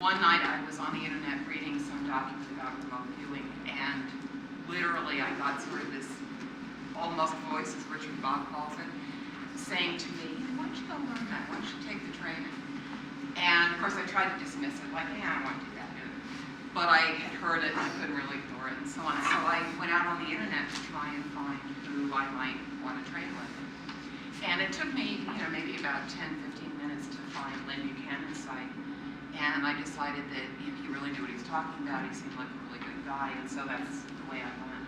One night I was on the internet reading some document about remote viewing, and literally I got sort of this almost voice, as Richard Bach calls it, saying to me, why don't you go learn that? Why don't you take the training? And of course I tried to dismiss it, like, yeah, I don't want to do that. But I had heard it and I couldn't really ignore it and so on. So I went out on the internet to try and find who I might want to train with. And it took me, maybe about 10, 15 minutes to find Lynn Buchanan's site. And I decided that he really knew what he was talking about. He seemed like a really good guy, and so that's the way I went.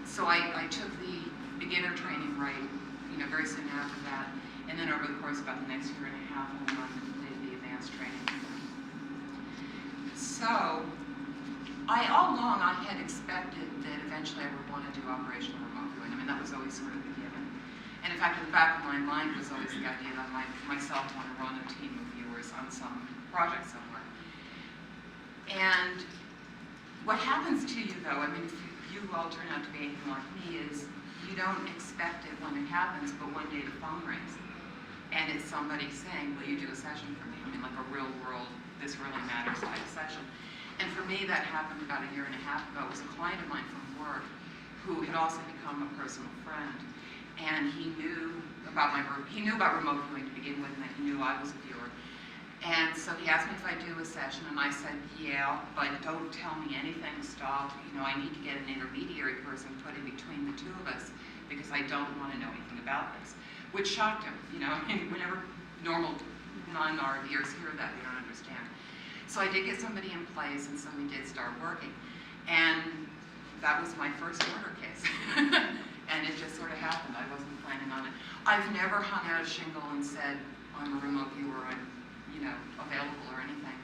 So I took the beginner training right, very soon after that, and then over the course of about the next year and a half, I went on and completed the advanced training. So, all along I had expected that eventually I would want to do operational remote viewing. I mean, that was always sort of a given. And in fact, in the back of my mind was always the idea that I myself want to run a team of viewers on some project somewhere. And what happens to you, though, I mean, if you all turn out to be anything like me, is you don't expect it when it happens, but one day the phone rings, and it's somebody saying, will you do a session for me? I mean, like a real world, this really matters type session. And for me, that happened about a year and a half ago. It was a client of mine from work who had also become a personal friend, and he knew about remote viewing to begin with, and that he knew I was a viewer. And so he asked me if I'd do a session, and I said, yeah, but don't tell me anything, stop. I need to get an intermediary person put in between the two of us because I don't want to know anything about this, which shocked him. I mean, whenever normal non-RVers hear that, they don't understand. So I did get somebody in place, and so we did start working. And that was my first order case. And it just sort of happened. I wasn't planning on it. I've never hung out a shingle and said, I'm a remote viewer, I'm available or anything.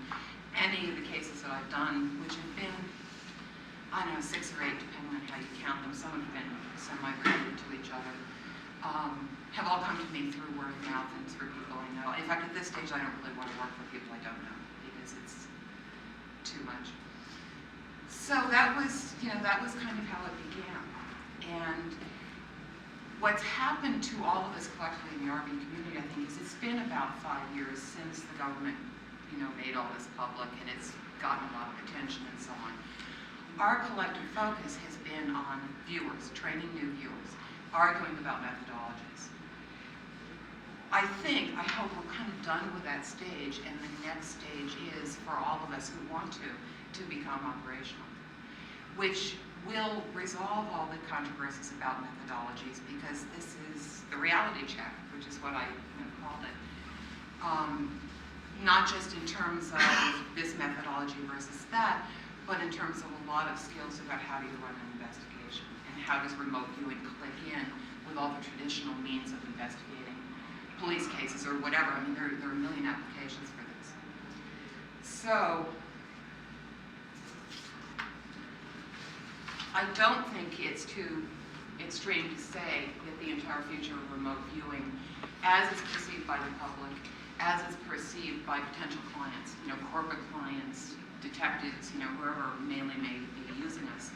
Any of the cases that I've done, which have been, 6 or 8, depending on how you count them, some have been semi-related to each other, have all come to me through word of mouth and through people I know. In fact, at this stage, I don't really want to work for people I don't know because it's too much. So that was kind of how it began. And what's happened to all of us collectively in the RV community, I think, is it's been about 5 years since the government, made all this public, and it's gotten a lot of attention and so on. Our collective focus has been on viewers, training new viewers, arguing about methodologies. I hope we're kind of done with that stage, and the next stage is for all of us who want to become operational, which will resolve all the controversies about methodologies, because this is the reality check, which is what I called it. Not just in terms of this methodology versus that, but in terms of a lot of skills about how do you run an investigation, and how does remote viewing click in with all the traditional means of investigating police cases or whatever. I mean, there are a million applications for this. So, I don't think it's too extreme to say that the entire future of remote viewing, as it's perceived by the public, as it's perceived by potential clients, corporate clients, detectives, whoever mainly may be using us,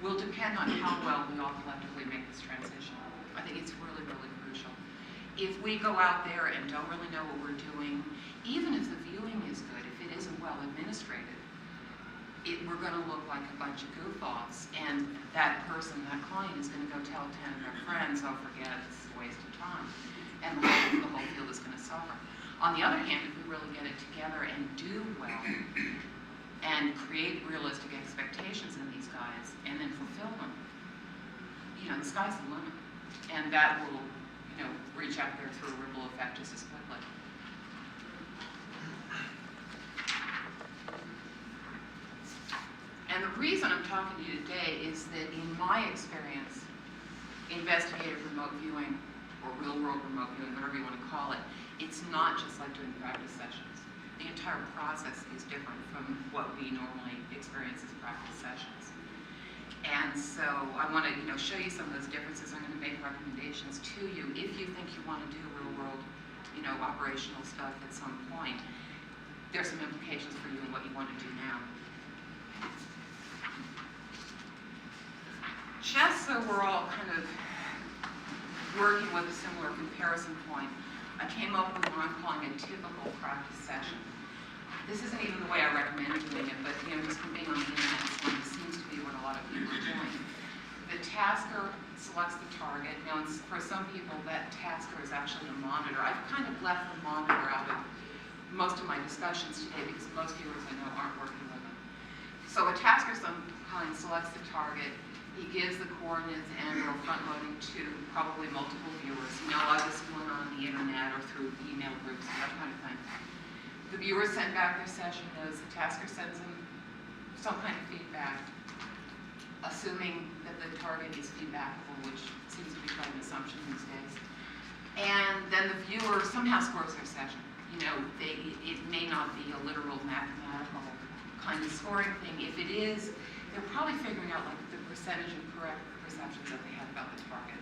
will depend on how well we all collectively make this transition. I think it's really, really crucial. If we go out there and don't really know what we're doing, even if the viewing is good, if it isn't well administrated, we're going to look like a bunch of goof-offs, and that person, that client, is going to go tell 10 of their friends, oh, forget it, this is a waste of time, and the whole field is going to suffer. On the other hand, if we really get it together and do well, and create realistic expectations in these guys, and then fulfill them, the sky's the limit, and that will, reach out there through a ripple effect just as quickly. And the reason I'm talking to you today is that in my experience, investigative remote viewing, or real-world remote viewing, whatever you want to call it, it's not just like doing practice sessions. The entire process is different from what we normally experience as practice sessions. And so I want to show you some of those differences. I'm going to make recommendations to you if you think you want to do real-world operational stuff at some point. There's some implications for you and what you want to do now. Just so we're all kind of working with a similar comparison point, I came up with what I'm calling a typical practice session. this isn't even the way I recommend doing it, but just from being on the internet, it seems to be what a lot of people are doing. The tasker selects the target. Now, for some people, that tasker is actually the monitor. I've kind of left the monitor out of most of my discussions today because most viewers I know aren't working with them. So a tasker of some kind selects the target. He gives the coordinates and/or front-loading to probably multiple viewers. A lot of this is going on the internet or through email groups, that kind of thing. The viewers send back their session notes. The tasker sends them some kind of feedback, assuming that the target is feedbackable, which seems to be quite an assumption these days. And then the viewer somehow scores their session. It may not be a literal mathematical kind of scoring thing. If it is, they're probably figuring out like the percentage of correct perceptions that they have about the target.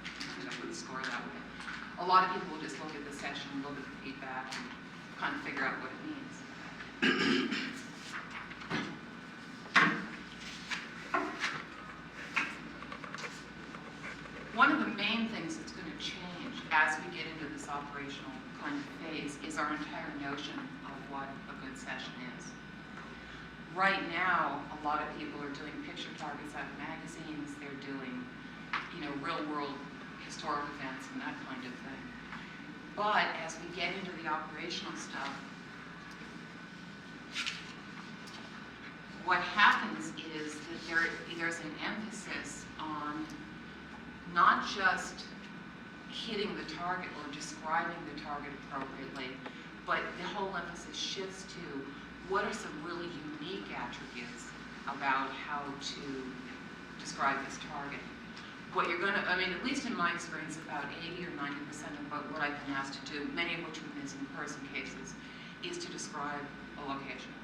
Would score that way. A lot of people will just look at the session, look at the feedback, and kind of figure out what it means. One of the main things that's going to change as we get into this operational kind of phase is our entire notion of what a good session is. Right now, a lot of people are doing picture targets out of magazines. They're doing, real-world historic events and that kind of thing. But as we get into the operational stuff, what happens is that there's an emphasis on not just hitting the target or describing the target appropriately, but the whole emphasis shifts to what are some really unique attributes about how to describe this target. What you're going to, at least in my experience, about 80 or 90% of what I've been asked to do, many of which were in-person cases, is to describe a location.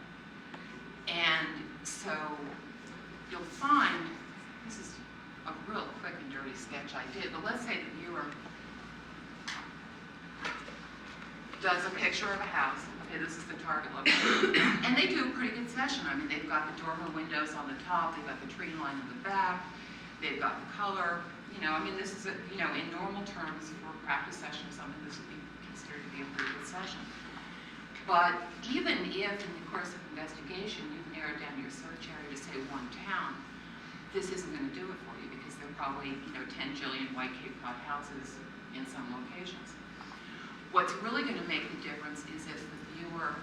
And so you'll find, this is a real quick and dirty sketch I did, but let's say the viewer does a picture of a house. Okay, this is the target location. And they do a pretty good session. They've got the dormer windows on the top, they've got the tree line in the back, they've got the color. This is, in normal terms for a practice session or something, this would be considered to be a pretty good session. But even if in the course of investigation you've narrowed down your search area to say one town, this isn't going to do it for you because there are probably 10 jillion white Cape Cod houses in some locations. What's really going to make the difference is if the viewer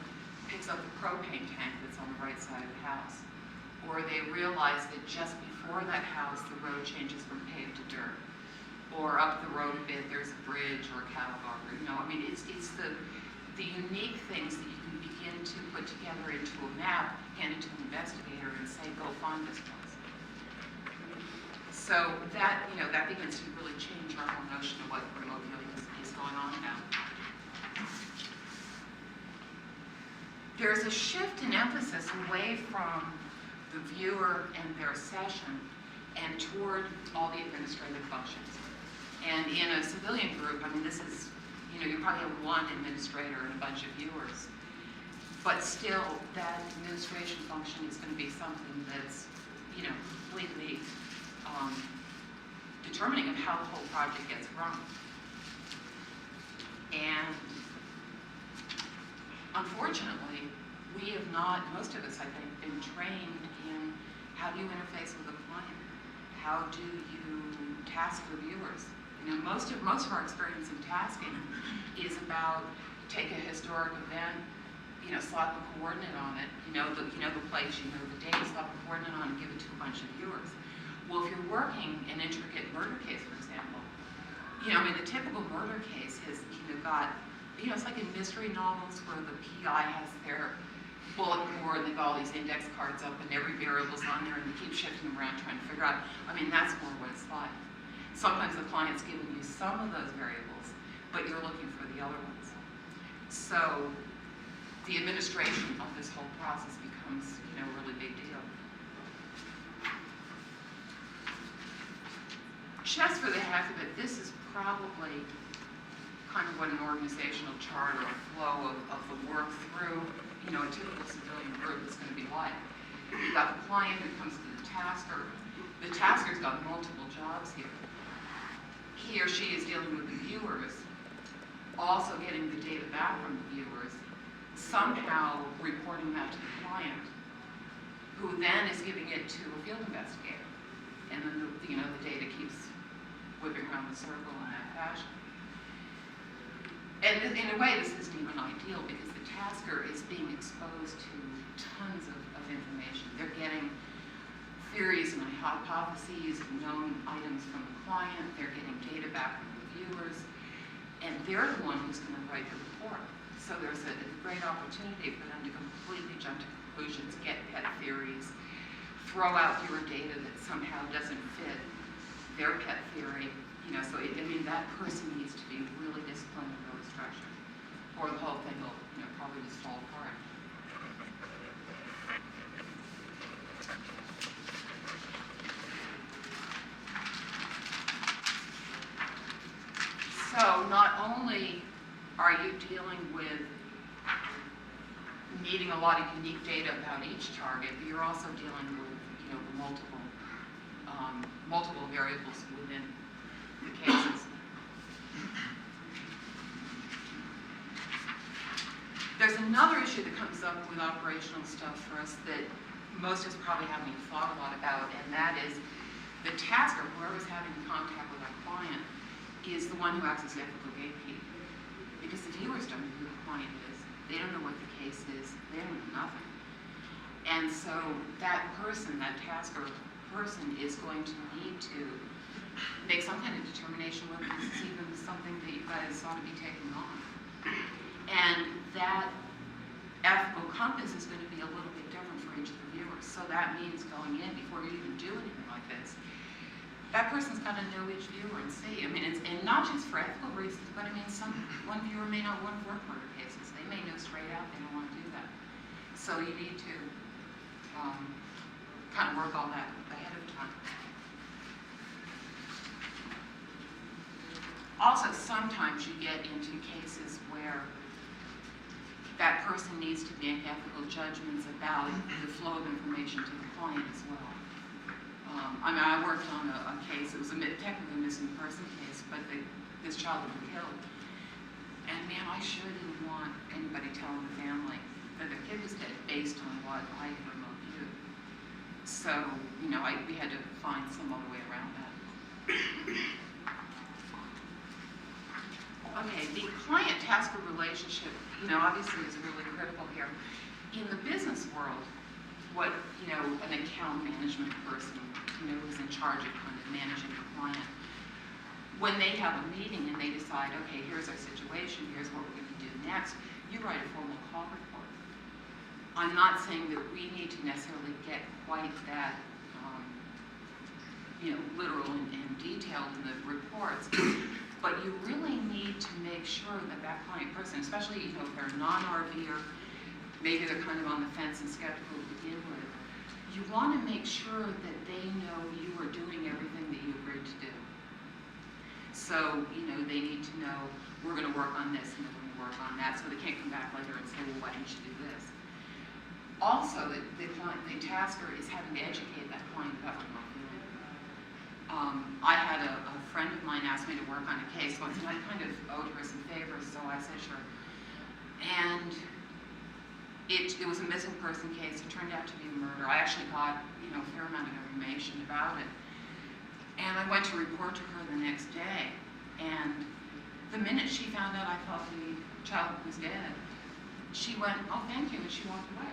picks up the propane tank that's on the right side of the house, or they realize that just before that house the road changes from paved to dirt, or up the road a bit there's a bridge or a cattle auger. It's the unique things that you can begin to put together into a map, hand it to an investigator, and say, go find this place. So that begins to really change our whole notion of what remote viewing is going on now. There's a shift in emphasis away from the viewer and their session and toward all the administrative functions. And in a civilian group, this is, you probably have one administrator and a bunch of viewers. But still, that administration function is going to be something that's, completely determining of how the whole project gets run. And unfortunately, we have not, most of us, I think, been trained in how do you interface with a client? How do you task the viewers? Most of our experience in tasking is about take a historic event, slap a coordinate on it, the place, the date, slap a coordinate on it, and give it to a bunch of viewers. Well, if you're working an intricate murder case, for example, the typical murder case has got, it's like in mystery novels where the PI has their bulletin board and they've got all these index cards up and every variable's on there and they keep shifting them around trying to figure out. That's more what it's like. Sometimes the client's giving you some of those variables, but you're looking for the other ones. So the administration of this whole process becomes, a really big deal. Just for the heck of it, this is probably kind of what an organizational chart or a flow of the work through, a typical civilian group is going to be like. You've got the client who comes to the tasker. The tasker's got multiple jobs here. He or she is dealing with the viewers, also getting the data back from the viewers, somehow reporting that to the client, who then is giving it to a field investigator. And then the data keeps whipping around the circle in that fashion. And in a way, this isn't even ideal because the tasker is being exposed to tons of information. They're getting theories and hypotheses and known items from the client. They're getting data back from reviewers. And they're the one who's going to write the report. So there's a great opportunity for them to completely jump to conclusions, get pet theories, throw out viewer data that somehow doesn't fit their pet theory. So that person needs to be really disciplined and really structured, or the whole thing will, probably just fall apart. So not only are you dealing with needing a lot of unique data about each target, but you're also dealing with, the multiple variables within the cases. There's another issue that comes up with operational stuff for us that most of us probably haven't even thought a lot about, and that is the tasker, whoever's having contact with our client, is the one who acts as the ethical gatekeeper. Because the viewers don't know who the client is. They don't know what the case is. They don't know nothing. And so that person, that tasker person, is going to need to make some kind of determination whether this is even something that you guys ought to be taking on. And that ethical compass is going to be a little bit different for each of the viewers. So that means going in, before you even do anything like this, that person's got to know each viewer and see. And not just for ethical reasons, but one viewer may not want to work murder cases. They may know straight out they don't want to do that. So you need to kind of work all that ahead of time. Also, sometimes you get into cases where that person needs to make ethical judgments about the flow of information to the client as well. I worked on a case, it was technically a missing person case, but this child had been killed. And man, I sure didn't want anybody telling the family that their kid was dead based on what I had remote viewed. So, we had to find some other way around that. Okay, the client-tasker relationship, obviously is really critical here. In the business world, what, an account management person, who's in charge of kind of managing the client, when they have a meeting and they decide, okay, here's our situation, here's what we're going to do next, you write a formal call report. I'm not saying that we need to necessarily get quite that, literal and detailed in the reports, but you really need to make sure that that client person, especially, if they're a non-RVer, maybe they're kind of on the fence and skeptical to begin with, you want to make sure that they know you are doing everything that you agreed to do. So, they need to know, we're going to work on this and we're going to work on that, so they can't come back later and say, well, why didn't you do this? Also, the tasker is having to educate that client about remote viewing. I had a friend of mine ask me to work on a case once, and I kind of owed her some favors, so I said sure. And it was a missing person case. It turned out to be a murder. I actually got, a fair amount of information about it. And I went to report to her the next day. And the minute she found out I thought the child was dead, she went, oh, thank you, and she walked away.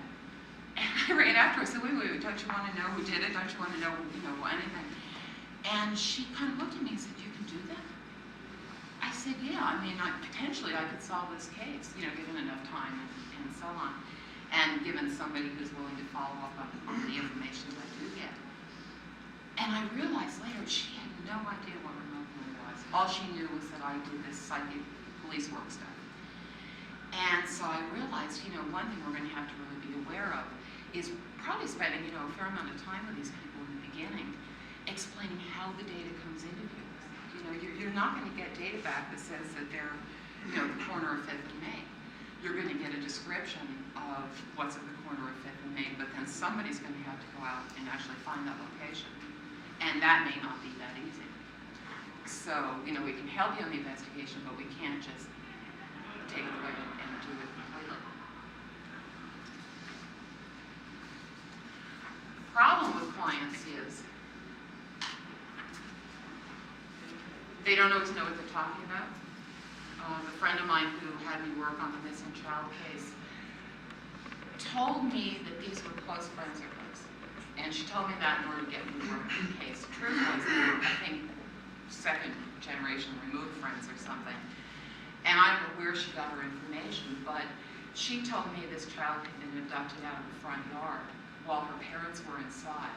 And I ran after her. I said, wait, don't you want to know who did it? Don't you want to know, anything? And she kind of looked at me and said, you can do that? I said, yeah, potentially I could solve this case, given enough time and so on. And given somebody who's willing to follow up on the information that I do get. And I realized later she had no idea what remote viewing was. All she knew was that I did this psychic police work stuff. And so I realized, one thing we're going to have to really be aware of is probably spending, a fair amount of time with these people in the beginning, explaining how the data comes into views. You're not going to get data back that says that they're, the corner of 5th and Main. You're going to get a description of what's at the corner of 5th and Main, but then somebody's going to have to go out and actually find that location. And that may not be that easy. So, we can help you on the investigation, but we can't just take it away and do it completely. science is. They don't always know what they're talking about. A friend of mine who had me work on the missing child case told me that these were close friends of hers. And she told me that in order to get me to work on the case. The truth was they were, I think, second generation removed friends or something. And I don't know where she got her information, but she told me this child had been abducted out of the front yard while her parents were inside.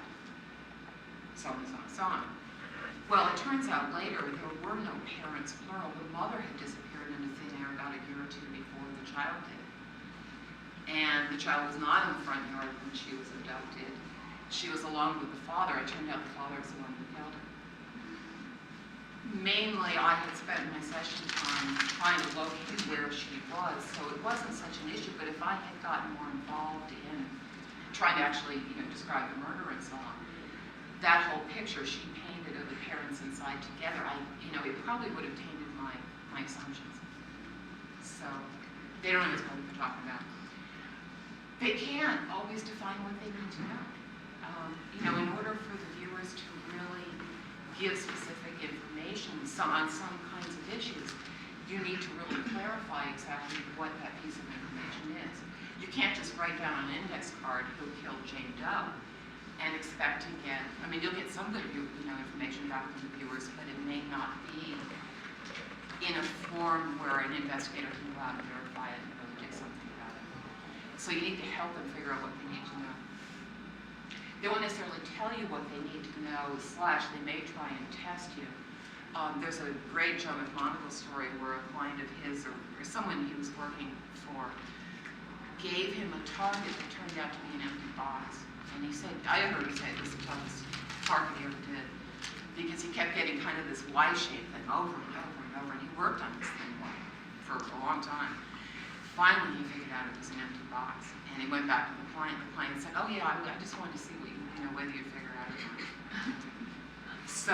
So on and so on and so on. Well, it turns out later there were no parents, plural. The mother had disappeared into thin air about a year or two before the child did. And the child was not in the front yard when she was abducted. She was alone with the father. It turned out the father was the one who killed her. Mainly, I had spent my session time trying to locate where she was, so it wasn't such an issue. But if I had gotten more involved in trying to actually, describe the murder and so on, that whole picture she painted of the parents inside together, it probably would have tainted my assumptions. So they don't always know what they're talking about. They can't always define what they need to know. In order for the viewers to really give specific information on some kinds of issues, you need to really clarify exactly what that piece of information is. You can't just write down on an index card who killed Jane Doe and expect to get, you'll get some good information back from the viewers, but it may not be in a form where an investigator can go out and verify it and really do something about it. So you need to help them figure out what they need to know. They won't necessarily tell you what they need to know, / they may try and test you. There's a great Joe McMonagle story where a client of his, or someone he was working for, gave him a target that turned out to be an empty box. And he said, I heard him say it was the toughest target he ever did, because he kept getting kind of this Y-shaped thing over and over and over, and he worked on this thing for a long time. Finally, he figured out it was an empty box, and he went back to the client. The client said, "Oh yeah, I just wanted to see what whether you figure out it or not." So,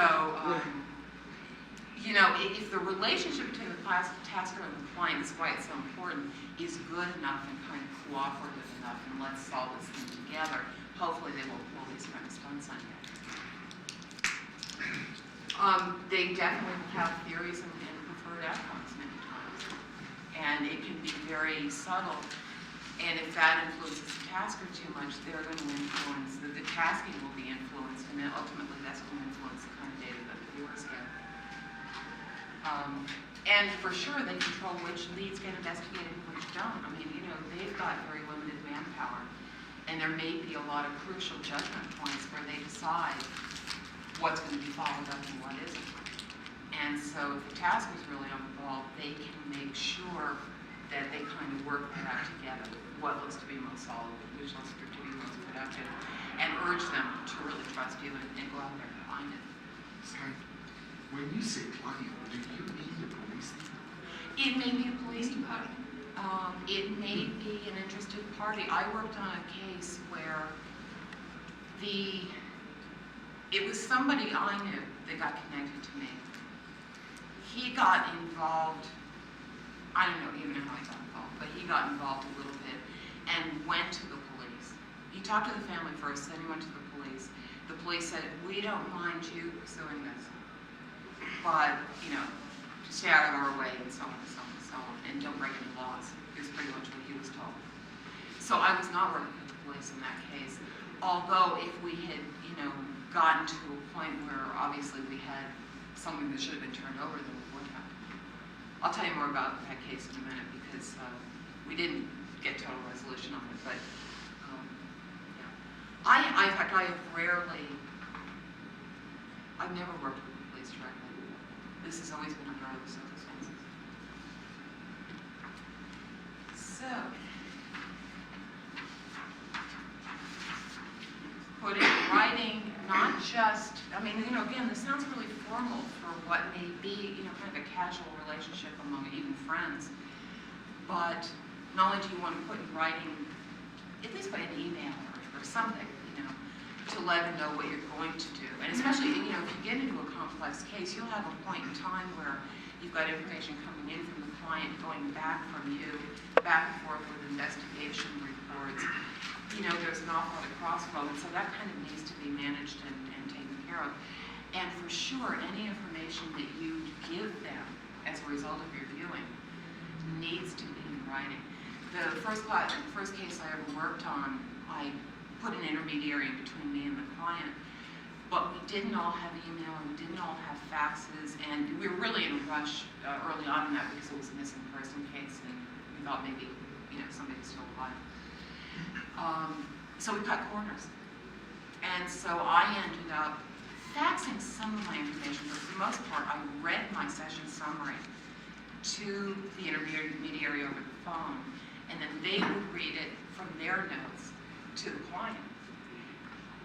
if the relationship between the tasker and the client is why it's so important, is good enough and kind of cooperative enough, and let's solve this thing together, hopefully they won't pull these kind of stunts on you. They definitely will have theories and preferred outcomes many times. And it can be very subtle. And if that influences the tasker too much, they're going to influence, the tasking will be influenced, and then ultimately that's going to influence the kind of data that the viewers get. And for sure, they control which leads get investigated and which don't. They've got very limited manpower, and there may be a lot of crucial judgment points where they decide what's going to be followed up and what isn't. And so if the tasker's really on the ball, they can make sure that they kind of work that out together, what looks to be most solid, which looks to be most productive, and urge them to really trust you and go out there and find it. Sorry. When you say client, do you mean the police? It may be a police department. It may be an interested party. I worked on a case where it was somebody I knew that got connected to me. He got involved, I don't even know how he got involved, but he got involved a little bit and went to the police. He talked to the family first, then he went to the police. The police said, "We don't mind you pursuing this, but, stay out of our way," and so on and so on and so on, and don't break any laws, is pretty much what he was told. So I was not working with the police in that case, although if we had, gotten to a point where obviously we had something that should have been turned over, then we would have. I'll tell you more about that case in a minute, because we didn't get total resolution on it, but yeah. In fact, I've never worked with the police directly. This has always been under other circumstances. So, put in writing, not just, again, this sounds really formal for what may be, kind of a casual relationship among even friends, but not only do you want to put in writing, at least by an email or something, to let them know what you're going to do. And especially, if you get into a complex case, you'll have a point in time where You've got information coming in from the client, going back from you, back and forth with investigation reports. You know, there's an awful lot of crossflow, and so that kind of needs to be managed and taken care of. And for sure, any information that you give them as a result of your viewing needs to be in writing. The first case I ever worked on, I put an intermediary in between me and the client, but we didn't all have email, and we didn't all have faxes, and we were really in a rush early on in that because it was a missing person case, and we thought maybe, you know, somebody was still alive. So we cut corners. And so I ended up faxing some of my information, but for the most part, I read my session summary to the intermediary over the phone, and then they would read it from their notes to the client.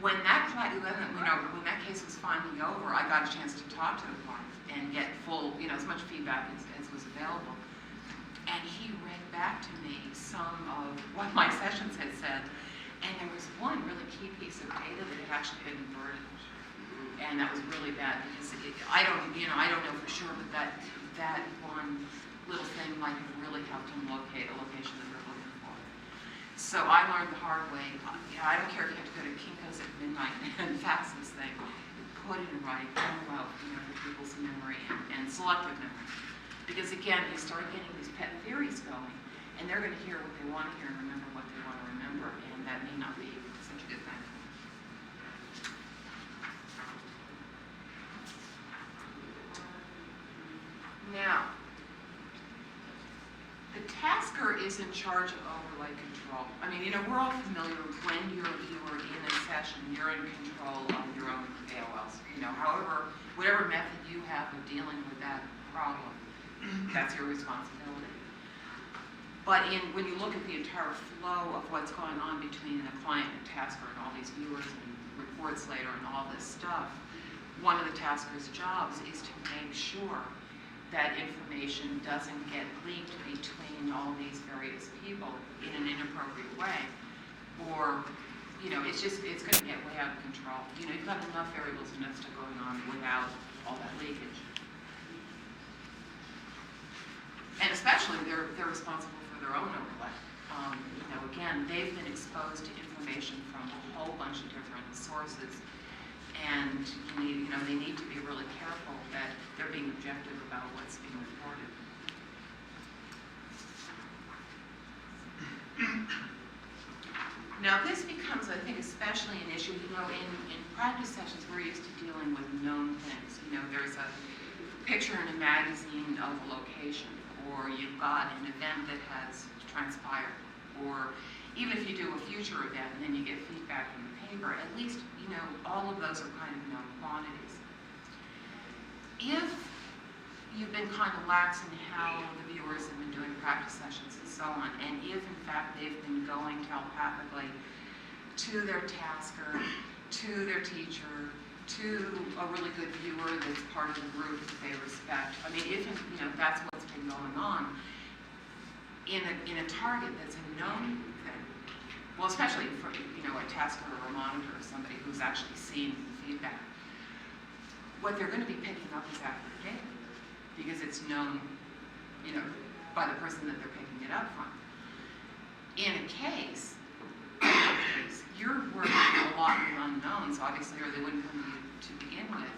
When that case was finally over, I got a chance to talk to the client and get full, you know, as much feedback as was available. And he read back to me some of what my sessions had said, and there was one really key piece of data that had actually been inverted. And that was really bad because I don't know for sure, but that one little thing might have really helped him locate a location that they're looking for. So I learned the hard way. I don't care if you have to go to Kinko's at midnight and fax this thing. Put it in writing, pull out, you know, for people's memory and selective memory. Because again, you start getting these pet theories going, and they're going to hear what they want to hear and remember what they want to remember, and that may not be such a good thing. Now, the tasker is in charge of overlay control. I mean, you know, we're all familiar when you're a viewer in a session, you're in control of your own AOLs. You know, however, whatever method you have of dealing with that problem, that's your responsibility. But when you look at the entire flow of what's going on between the client and tasker and all these viewers and reports later and all this stuff, one of the tasker's jobs is to make sure that information doesn't get leaked between all these various people in an inappropriate way, or, you know, it's going to get way out of control. You know, you've got enough variables and enough stuff going on without all that leakage. And especially, they're responsible for their own overlay. You know, again, they've been exposed to information from a whole bunch of different sources, and you know, they need to be really careful that they're being objective about what's being reported. Now, this becomes, I think, especially an issue. You know, in practice sessions, we're used to dealing with known things. You know, there's a picture in a magazine of a location, or you've got an event that has transpired, or even if you do a future event and then you get feedback from the paper, at least, you know, all of those are kind of known quantities. If you've been kind of lax in how the viewers have been doing practice sessions and so on, and if in fact they've been going telepathically to their tasker, to their teacher, to a really good viewer that's part of the group that they respect, I mean, if, you know, that's what's been going on in a target that's a known thing, well, especially for, you know, a tasker or a monitor or somebody who's actually seen the feedback, what they're going to be picking up is accurate data, because it's known, you know, by the person that they're picking it up from. In a case, you're working a lot with unknowns, obviously, or they wouldn't come to you to begin with.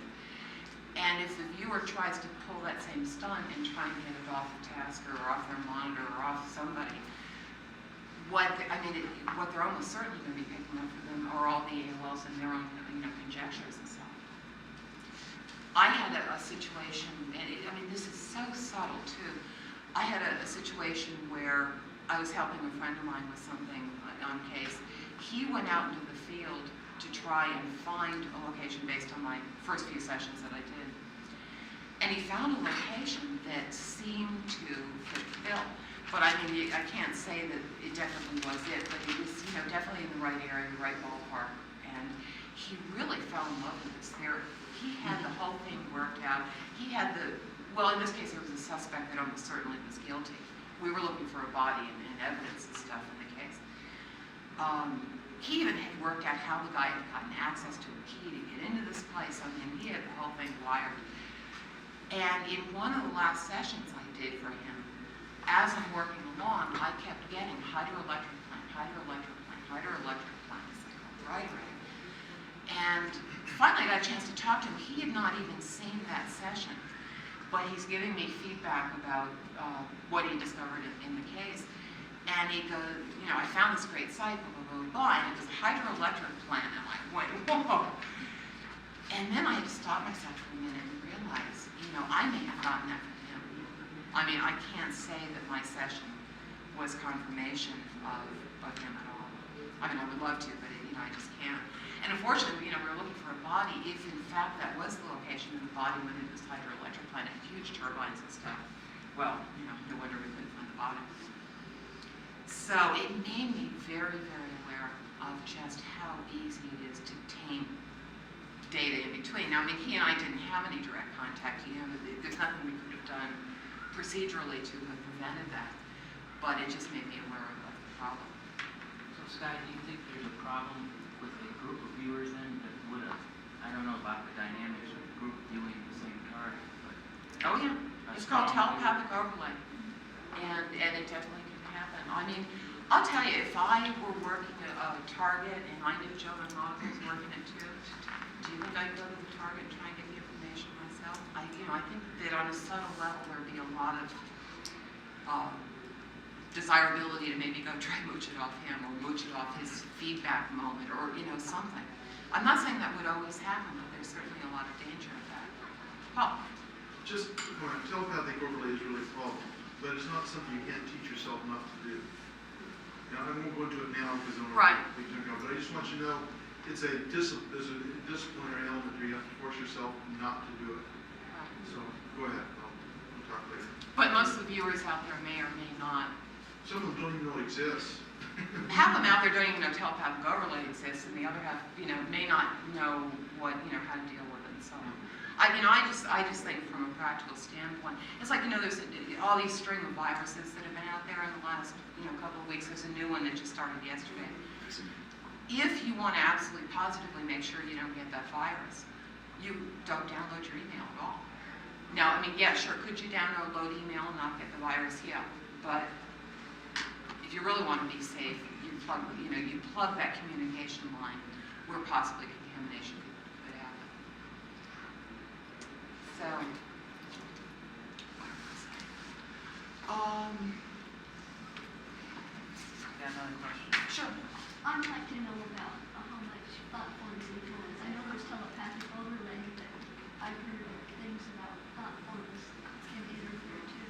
And if the viewer tries to pull that same stunt and try and get it off the tasker or off their monitor or off somebody, what they're almost certainly going to be picking up for them are all the AOLs and their own, you know, conjectures and so on. I had a situation, and this is so subtle too. I had a situation where I was helping a friend of mine with something on case. He went out into the field to try and find a location based on my first few sessions that I did. And he found a location that seemed to fit the bill. But I mean, I can't say that it definitely was it, but it was, you know, definitely in the right area, the right ballpark. And he really fell in love with this therapy. He had the whole thing worked out. He had well, in this case, there was a suspect that almost certainly was guilty. We were looking for a body and evidence and stuff in the case. He even had worked out how the guy had gotten access to a key to get into this place. I mean, he had the whole thing wired. And in one of the last sessions I did for him, as I'm working along, I kept getting hydroelectric plant, hydroelectric plant, hydroelectric plant. It's like, all right. And finally I got a chance to talk to him. He had not even seen that session, but he's giving me feedback about what he discovered in the case. And he goes, you know, I found this great site, blah, blah, blah, blah, and it was a hydroelectric plant. And I went, whoa. And then I had to stop myself for a minute and realize, you know, I may have gotten that from him. I mean, I can't say that my session was confirmation of him at all. I mean, I would love to, but you know, I just can't. And unfortunately, you know, we were looking for a body. If in fact that was the location of the body when it was hydroelectric plant, and huge turbines and stuff, well, you know, no wonder we couldn't find the body. So it made me very, very aware of just how easy it is to taint data in between. Now, I mean, he and I didn't have any direct contact. You know, there's nothing we could have done procedurally to have prevented that, but it just made me aware of the problem. So, Skye, do you think there's a problem with a group of viewers then that would have, I don't know about the dynamics of the group viewing the same target, but... Oh yeah, it's called telepathic overlay, and it definitely can happen. I mean, I'll tell you, if I were working a target and I knew Joe McNaughton was working it too, do you think I'd go to the target and try and get the information myself? I think that on a subtle level there'd be a lot of desirability to maybe go try and mooch it off him or mooch it off his feedback moment or, you know, something. I'm not saying that would always happen, but there's certainly a lot of danger of that. Paul? Just, telepathic overlay is really a problem, but it's not something you can't teach yourself not to do. Now, I won't go into it now because I don't Right. want to go, but I just want you to know there's a disciplinary element where you have to force yourself not to do it. So, go ahead, we'll talk later. But most of the viewers out there may or may not. Some of them don't even know it exists. Half of them out there don't even know telepathic overlay exists, and the other half, you know, may not know what, you know, how to deal with it and so on. I just think from a practical standpoint, it's like, you know, there's all these string of viruses that have been out there in the last, you know, couple of weeks. There's a new one that just started yesterday. If you want to absolutely positively make sure you don't get that virus, you don't download your email at all. Now, I mean, yeah, sure, could you download email and not get the virus? Yeah, but if you really want to be safe, you plug that communication line where possibly contamination could happen. So, Got another question? sure. I'd like to know about how much platforms influence. I know there's telepathic overlay, but I've heard things about platforms can interfere too.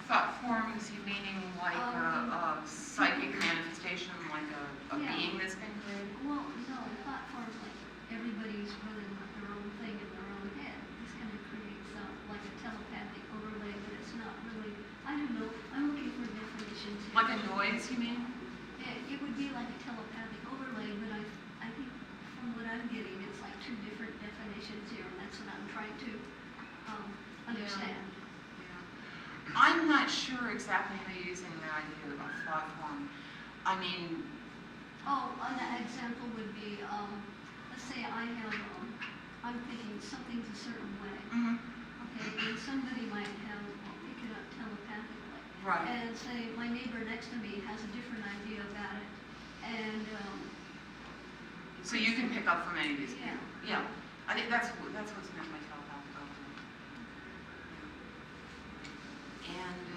Thought forms, you meaning like a psychic manifestation, like a Yeah. being that's been created? Well, no, platforms like everybody's running their own thing in their own head. This kind of creates like a telepathic overlay, but it's not really, I don't know, I'm looking for definitions. Like a noise, you mean? It would be like a telepathic overlay, but I think from what I'm getting, it's like two different definitions here, and that's what I'm trying to understand. Yeah. I'm not sure exactly how you're using the idea of a thought form. I mean, Oh, an example would be, let's say I have, I'm thinking something's a certain way, okay, and somebody might have, pick it up telepathically. right. And say my neighbor next to me has a different idea about it, and, So you can pick up from any of these Yeah. people. Yeah. I think that's what's meant by telepathic overlay. And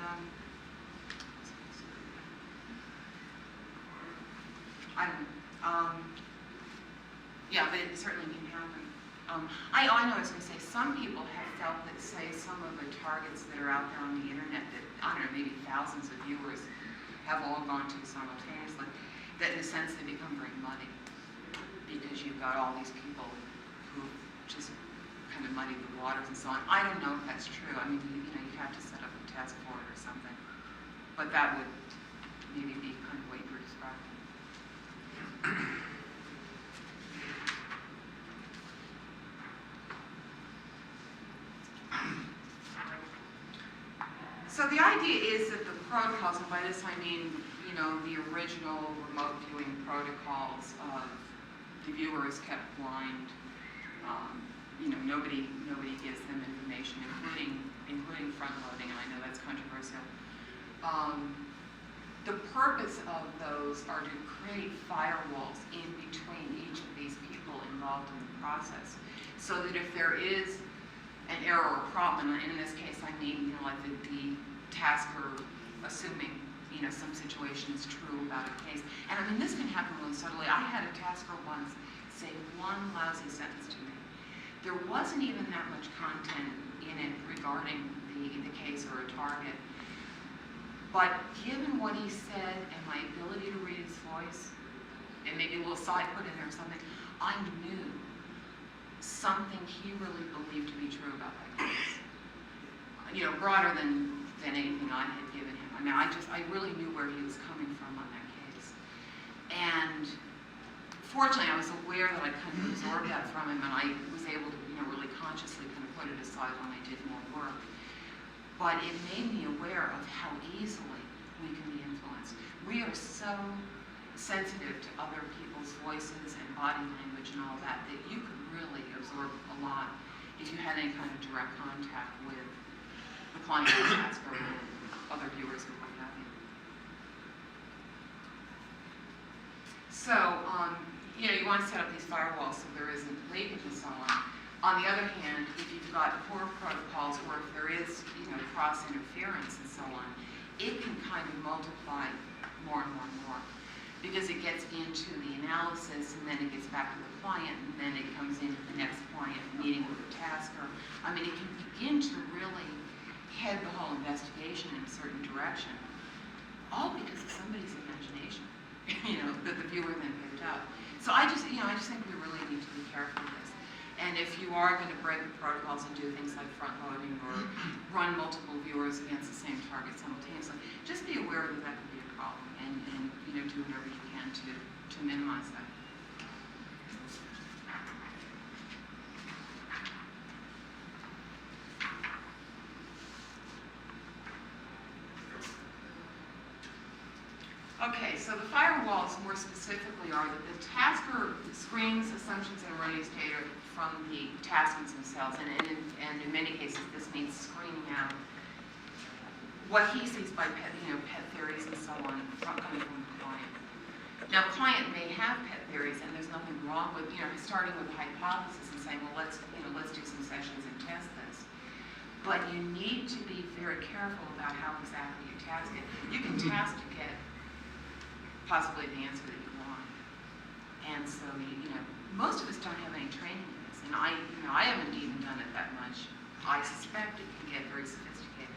I don't know. Yeah, but it certainly can happen. I know I was going to say, some people have felt that, say, some of the targets that are out there on the internet that, I don't know, maybe thousands of viewers have all gone to simultaneously, that in a sense they become very muddy because you've got all these people who just kind of muddy the waters and so on. I don't know if that's true. I mean, you know, you have to set up a test for it or something. But that would maybe be kind of what you were describing. So the idea is that the protocols, and by this I mean, you know, the original remote viewing protocols of the viewer is kept blind, nobody gives them information, including front loading, and I know that's controversial. The purpose of those are to create firewalls in between each of these people involved in the process, so that if there is an error or problem, and in this case I mean, like the tasker assuming, some situation is true about a case. And I mean, this can happen really subtly. I had a tasker once say one lousy sentence to me. There wasn't even that much content in it regarding the case or a target. But given what he said and my ability to read his voice, and maybe a little side put in there or something, I knew something he really believed to be true about that case. Broader than anything I had given him. I mean, I really knew where he was coming from on that case. And fortunately, I was aware that I kind of absorbed that from him, and I was able to, really consciously kind of put it aside when I did more work. But it made me aware of how easily we can be influenced. We are so sensitive to other people's voices and body language and all that you could really absorb a lot if you had any kind of direct contact with the client or tasker or other viewers or what have you. So, you want to set up these firewalls so there isn't leakage and so on. On the other hand, if you've got poor protocols or if there is, cross interference and so on, it can kind of multiply more and more and more, because it gets into the analysis and then it gets back to the client and then it comes into the next client meeting with the tasker. I mean, it can begin to really head the whole investigation in a certain direction, all because of somebody's imagination, that the viewer then picked up. So I just think we really need to be careful of this. And if you are going to break the protocols and do things like front loading or run multiple viewers against the same target simultaneously, just be aware that that could be a problem, and do whatever you can to minimize that. Okay, so the firewalls more specifically are that the tasker screens assumptions and erroneous data from the taskers themselves, and in many cases this means screening out what he sees by pet theories and so on coming from the client. Now, the client may have pet theories, and there's nothing wrong with starting with a hypothesis and saying, well, let's do some sessions and test this. But you need to be very careful about how exactly you task it. You can task to get possibly the answer that you want. And so, most of us don't have any training in this. And I haven't even done it that much. I suspect it can get very sophisticated.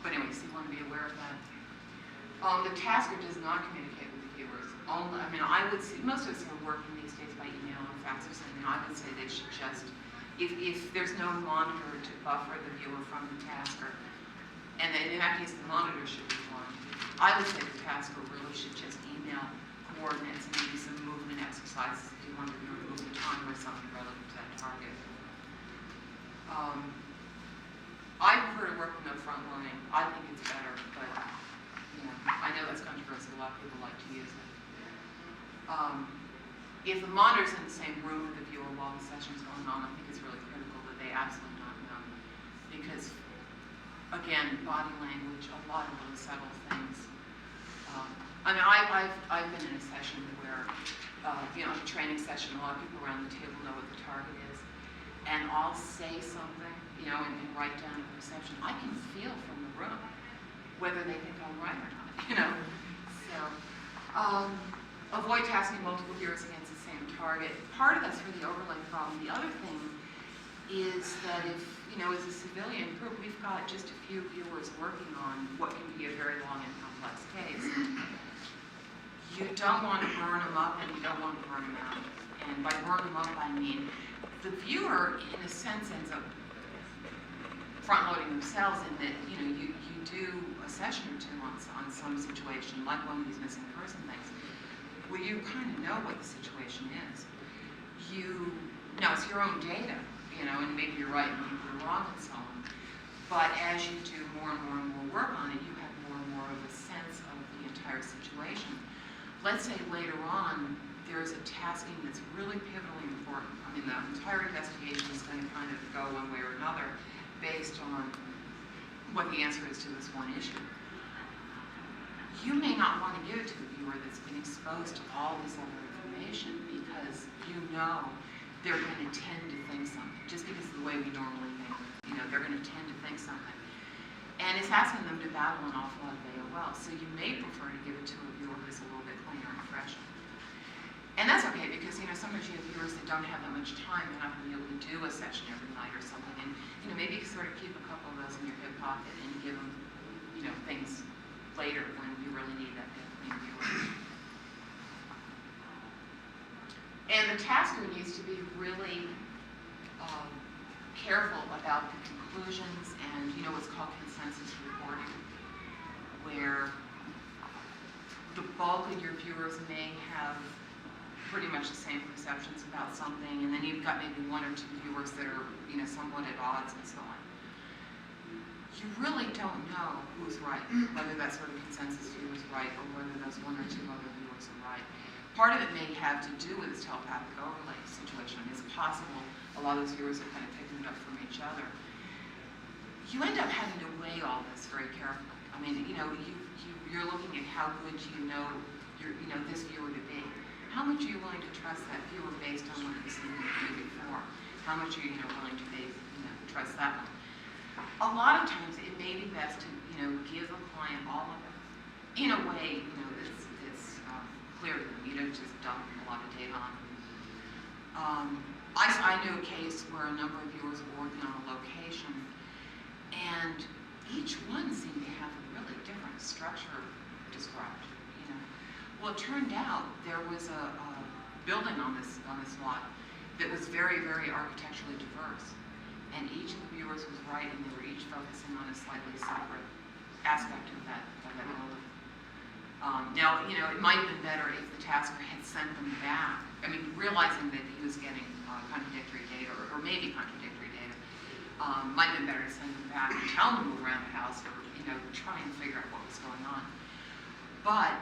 But anyways, you want to be aware of that. The tasker does not communicate with the viewers. I would say, most of us are working these days by email or fax or something. I would say they should just, if there's no monitor to buffer the viewer from the tasker, and in that case, the monitor should be on. I would say the tasker really should just email coordinates and maybe some movement exercises if you want to remove the time or something relative to that target. I prefer to work with no front loading. I think it's better, but I know that's controversial. A lot of people like to use it. If the monitor's in the same room with the viewer while the session's going on, I think it's really critical that they absolutely not know, because again, body language, a lot of those subtle things. I've been in a session where, a training session, a lot of people around the table know what the target is, and I'll say something, and write down a perception. I can feel from the room whether they think I'm right or not, So, avoid tasking multiple viewers against the same target. Part of that's for the overlay problem. The other thing is that if, as a civilian group, we've got just a few viewers working on what can be a very long and complex case. You don't want to burn them up, and you don't want to burn them out. And by burn them up, I mean the viewer, in a sense, ends up front-loading themselves in that, you do a session or two on some situation, like one of these missing person things, where you kind of know what the situation is. Now, it's your own data, and maybe you're right, maybe you're wrong, and so on. But as you do more and more and more work on it, you have more and more of a sense of the entire situation. Let's say later on, there's a tasking that's really pivotally important. I mean, the entire investigation is going to kind of go one way or another based on what the answer is to this one issue. You may not want to give it to a viewer that's been exposed to all this other information because you know they're going to tend to think something, just because of the way we normally think. You know, they're going to tend to think something. And it's asking them to battle an awful lot of AOL. So you may prefer to give it to a viewer who's a little bit cleaner and fresher. And that's okay, because, you know, sometimes you have viewers that don't have that much time. They're not going to be able to do a session every night or something. And, you know, maybe you sort of keep a couple of those in your hip pocket and give them, you know, things later when you really need that clean viewer. And the tasker needs to be really careful about the conclusions and, you know, what's called consensus reporting, where the bulk of your viewers may have pretty much the same perceptions about something, and then you've got maybe one or two viewers that are, you know, somewhat at odds and so on. You really don't know who's right, whether that sort of consensus view is right or whether those one or two other viewers are right. Part of it may have to do with this telepathic overlay situation. It's possible a lot of those viewers are kind of picking it up from each other. You end up having to weigh all this very carefully. I mean, you know, you're looking at how good you know this viewer to be. How much are you willing to trust that viewer based on what you've seen in the view before? How much are you willing to trust that one? A lot of times it may be best to give a client all of it in a way that's clear to them. You don't just dump a lot of data on them. I knew a case where a number of viewers were working on a location, and each one seemed to have a really different structure described. Well, it turned out there was a building on this lot that was very, very architecturally diverse, and each of the viewers was right, and they were each focusing on a slightly separate aspect of that building. Now, it might have been better if the tasker had sent them back. I mean, realizing that he was getting contradictory data, or maybe contradictory data, might have been better to send them back and tell them to move around the house, or try and figure out what was going on. But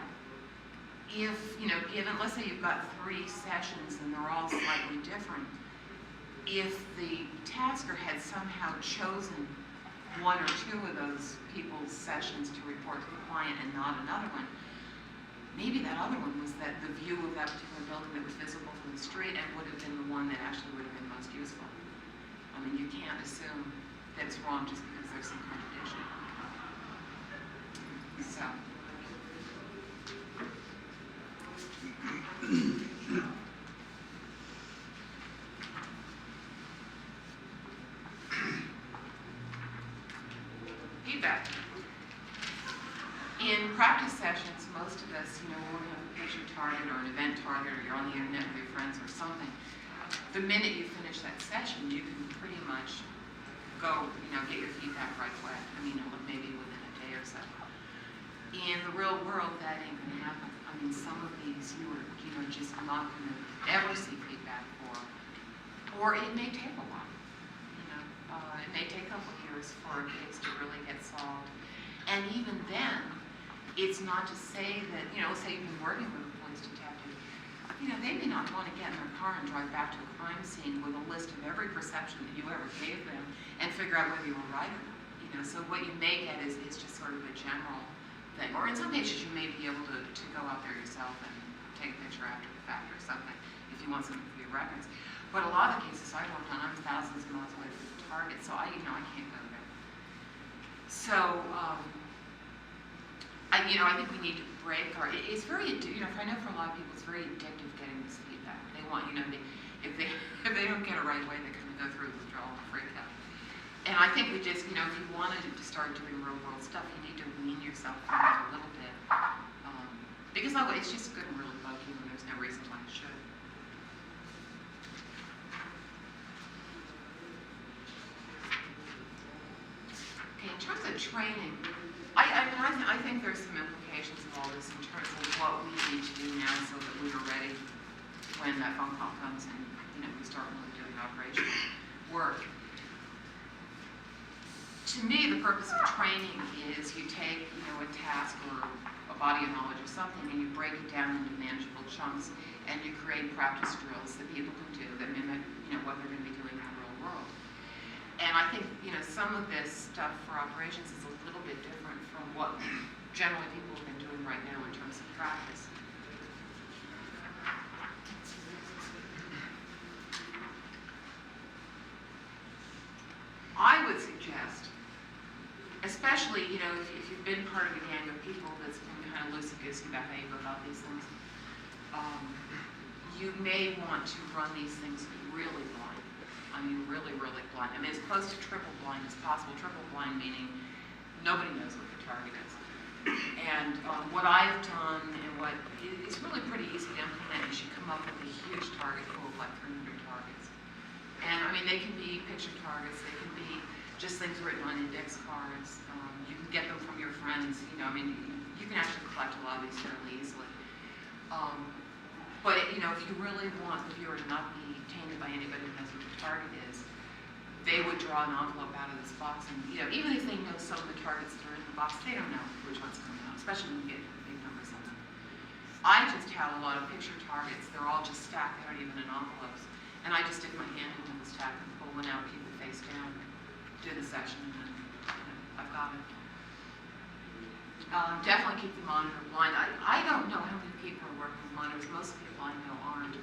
if, given, let's say you've got 3 sessions and they're all slightly different, if the tasker had somehow chosen 1 or 2 of those people's sessions to report to the client and not another one, maybe that other one was that the view of that particular building that was visible from the street and would have been the one that actually would have been most useful. I mean, you can't assume that it's wrong just because there's some contradiction. So. Feedback. In practice sessions, most of us, we're working on a patient target or an event target, or you're on the internet with your friends or something. The minute you finish that session, you can pretty much go, get your feedback right away. I mean, maybe within a day or so. In the real world, that ain't going to happen. I mean, some of these you are, just not going to ever see feedback for, or it may take a while. It may take a couple of years for a case to really get solved. And even then, it's not to say that, say you've been working with a police detective, they may not want to get in their car and drive back to a crime scene with a list of every perception that you ever gave them and figure out whether you were right or not. So what you may get is just sort of a general thing. Or in some cases, you may be able to go out there yourself and take a picture after the fact or something if you want something for your records. But a lot of the cases I worked on, I'm thousands of miles away from the target, so I can't go there. So, I think we need to break our, it's very, I know for a lot of people, it's very addictive getting this feedback. They want, if they don't get it right away, they kind of go through withdrawal and freak out. And I think we just, if you wanted to start doing real world stuff, you need to wean yourself from it a little bit. Because it's just going to really bug you, and there's no reason why it should. Okay, in terms of training, I think there's some implications of all this in terms of what we need to do now so that we are ready when that phone call comes and we start really doing operational work. To me, the purpose of training is you take a task or a body of knowledge or something, and you break it down into manageable chunks, and you create practice drills that people can do that mimic, what they're going to be doing in the real world. And I think, some of this stuff for operations is a little bit different from what generally people have been doing right now in terms of practice. I would suggest, especially, if you've been part of a gang of people that's been kind of loosey-goosey about how you go about these things, you may want to run these things really blind. I mean, really, really blind. I mean, as close to triple blind as possible. Triple blind meaning nobody knows what the target is. And what I've done and what is really pretty easy to implement is you come up with a huge target pool of like 300 targets. And I mean, they can be picture targets, they can be just things written on index cards. You can get them from your friends, I mean, you can actually collect a lot of these fairly easily. But if you really want the viewer to not be tainted by anybody who knows what the target is, they would draw an envelope out of this box, and even if they know some of the targets that are in the box, they don't know which one's coming out, especially when you get big numbers on them. I just have a lot of picture targets. They're all just stacked. They aren't even in envelopes. And I just stick my hand into the stack and pull one out, keep it face down, do the section, and then I've got it. Definitely keep the monitor blind. I don't know how many people are working with monitors. Most people I know aren't.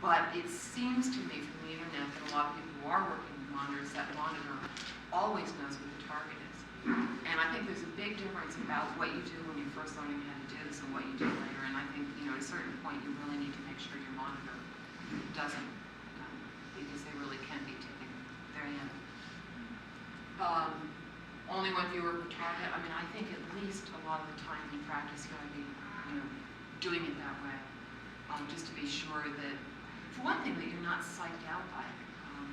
But it seems to me from the internet that a lot of people who are working with monitors, that monitor always knows what the target is. And I think there's a big difference about what you do when you're first learning how to do this and what you do later. And I think, at a certain point, you really need to make sure your monitor doesn't, because they really can be taking their hand. Only one viewer per target. I mean, I think at least a lot of the time in practice you ought to be, doing it that way, just to be sure that, for one thing, that you're not psyched out by it.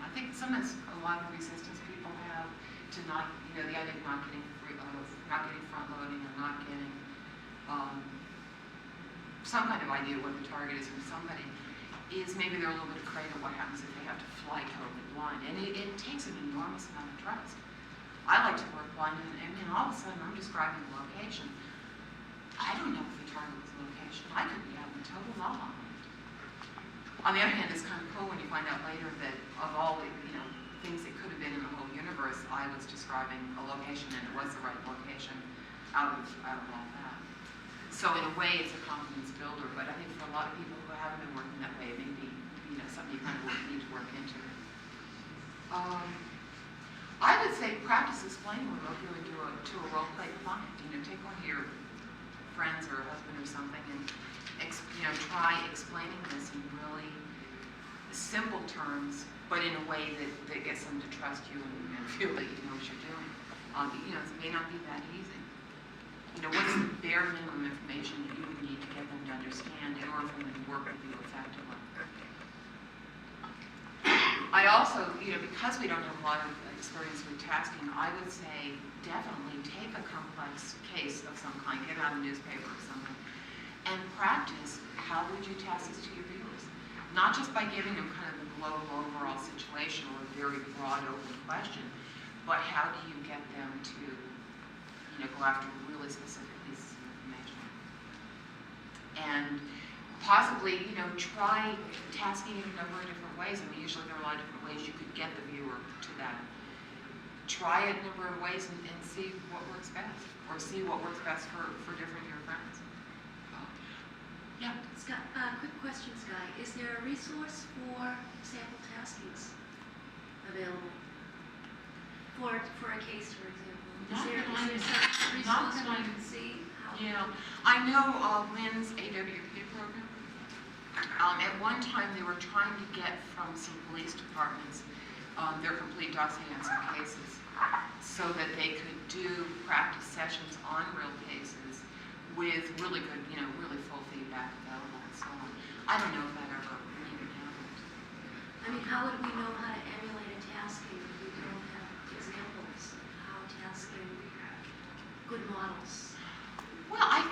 I think sometimes a lot of resistance people have to not, the idea of not getting front loading or not getting some kind of idea what the target is from somebody, is maybe they're a little bit afraid of what happens if they have to fly totally blind. And it takes an enormous amount of trust. I like to work blind, and all of a sudden I'm describing a location. I don't know if the target was a location. I could be out in total la-la land. On the other hand, it's kind of cool when you find out later that of all the things that could have been in the whole universe, I was describing a location, and it was the right location out of all that. So in a way, it's a confidence builder. But I think for a lot of people who haven't been working that way, it may be something you kind of need to work into. I would say practice explaining remote viewing to a role play client. Take one of your friends or a husband or something, and try explaining this in really simple terms, but in a way that gets them to trust you and feel that you know what you're doing. It may not be that easy. What's the bare minimum information that you would need to get them to understand in order for them to work with you effectively? I also, because we don't have a lot of experience with tasking, I would say definitely take a complex case of some kind, get it out of a newspaper or something, and practice how would you task this to your viewers. Not just by giving them kind of the global overall situation or a very broad open question, but how do you get them to go after really specific pieces of information. And possibly, try tasking it a number of different ways. I mean, usually there are a lot of different ways you could get the viewer to that. Try it a number of ways and see what works best, or see what works best for different of your friends. Yeah. Skye, quick question, Skye. Is there a resource for sample taskings available for a case, for example? Is there some resource where you can see how? Yeah, I know Lynn's AWP program. At one time, they were trying to get from some police departments their complete dossier on some cases, so that they could do practice sessions on real cases with really good, really full feedback available and so on. I don't know if that ever even happened. I mean, how would we know how to emulate a tasking if we don't have examples of how tasking good models? Well, I've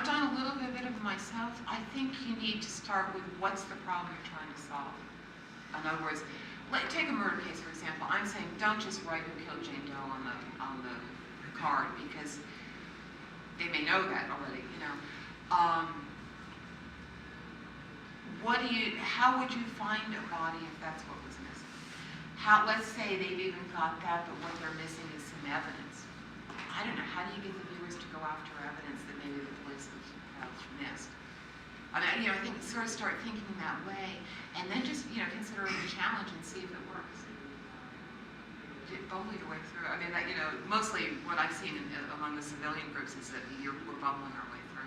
done a little bit of it myself. I think you need to start with what's the problem you're trying to solve. In other words, take a murder case, for example. I'm saying don't just write who killed Jane Doe on the card, because they may know that already, you know. How would you find a body if that's what was missing? Let's say they've even got that, but what they're missing is some evidence. I don't know, how do you get the viewers to go after evidence that maybe the police have missed? I mean, you know, I think sort of start thinking that way, and then just, you know, consider it a challenge and see if it works. Bubble your way through. I mean, that, you know, mostly what I've seen among the civilian groups is that we're bubbling our way through.